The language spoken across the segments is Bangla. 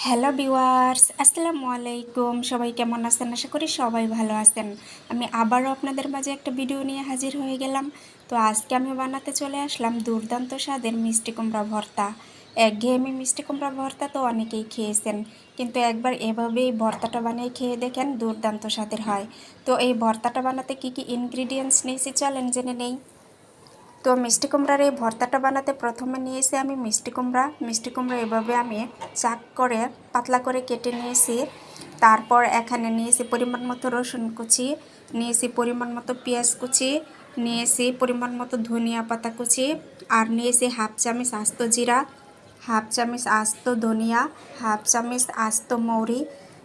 হ্যালো ভিউয়ার্স, আসসালামু আলাইকুম। সবাই কেমন আছেন? আশা করি সবাই ভালো আছেন। আমি আবারও আপনাদের মাঝে একটা ভিডিও নিয়ে হাজির হয়ে গেলাম। তো আজকে আমি বানাতে চলে আসলাম দুর্দান্ত স্বাদের মিষ্টি কুমড়া ভর্তা। একঘেয়েমি মিষ্টি কুমড়া ভর্তা তো অনেকেই খেয়েছেন, কিন্তু একবার এভাবেই ভর্তাটা বানিয়ে খেয়ে দেখেন, দুর্দান্ত স্বাদের হয়। তো এই ভর্তাটা বানাতে কি কি ইনগ্রিডিয়েন্টস নিয়েছি চলেন জেনে নেই। তো মিষ্টি কুমড়ার এই ভর্তাটা বানাতে প্রথমে নিয়েছি আমি মিষ্টি কুমড়া এভাবে আমি চাক করে পাতলা করে কেটে নিয়েছি। তারপর এখানে নিয়েছি পরিমাণ মতো রসুন কুচি, নিয়েছি পরিমাণ মতো পেঁয়াজ কুচি, নিয়েছি পরিমাণ মতো ধনিয়া পাতা কুচি, আর নিয়েছি হাফ চামচ আস্ত জিরা, হাফ চামচ আস্ত ধনিয়া, হাফ চামচ আস্ত মৌরি,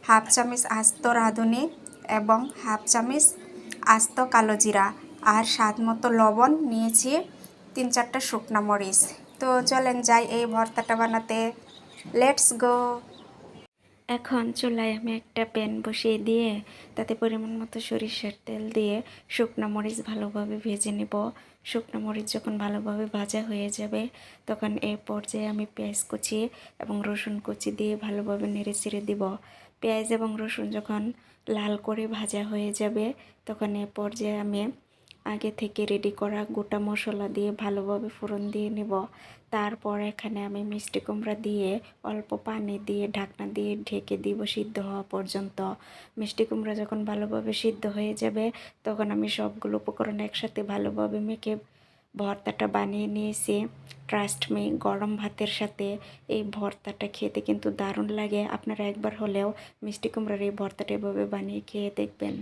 হাফ চামচ আস্ত রাঁধুনি এবং হাফ চামচ আস্ত কালো জিরা, আর স্বাদ মতো লবণ নিয়েছি, 3-4টা শুকনা মরিচ। তো চলেন যাই এই ভর্তাটা বানাতে, লেটস গো। এখন চুলায় আমি একটা প্যান বসিয়ে দিয়ে তাতে পরিমাণ মতো সরিষার তেল দিয়ে শুকনো মরিচ ভালোভাবে ভেজে নেব। শুকনো মরিচ যখন ভালোভাবে ভাজা হয়ে যাবে তখন এই পর্যায়ে আমি পেঁয়াজ কুচি এবং রসুন কুচি দিয়ে ভালোভাবে নেড়ে চেড়ে দিব। পেঁয়াজ এবং রসুন যখন লাল করে ভাজা হয়ে যাবে তখন এই পর্যায়ে আমি আগে থেকে রেডি করা গোটা মশলা দিয়ে ভালোভাবে ফোড়ন দিয়ে নেব। তারপর এখানে আমি মিষ্টি কুমড়া দিয়ে অল্প পানি দিয়ে ঢাকনা দিয়ে ঢেকে দিব সিদ্ধ হওয়া পর্যন্ত। মিষ্টি কুমড়া যখন ভালোভাবে সিদ্ধ হয়ে যাবে তখন আমি সবগুলো উপকরণ একসাথে ভালোভাবে মেখে ভর্তাটা বানিয়ে নিয়েছি। ট্রাস্ট মি, গরম ভাতের সাথে এই ভর্তাটা খেতে কিন্তু দারুণ লাগে। আপনারা একবার হলেও মিষ্টি কুমড়ার এই ভর্তাটা এভাবে বানিয়ে খেয়ে দেখবেন।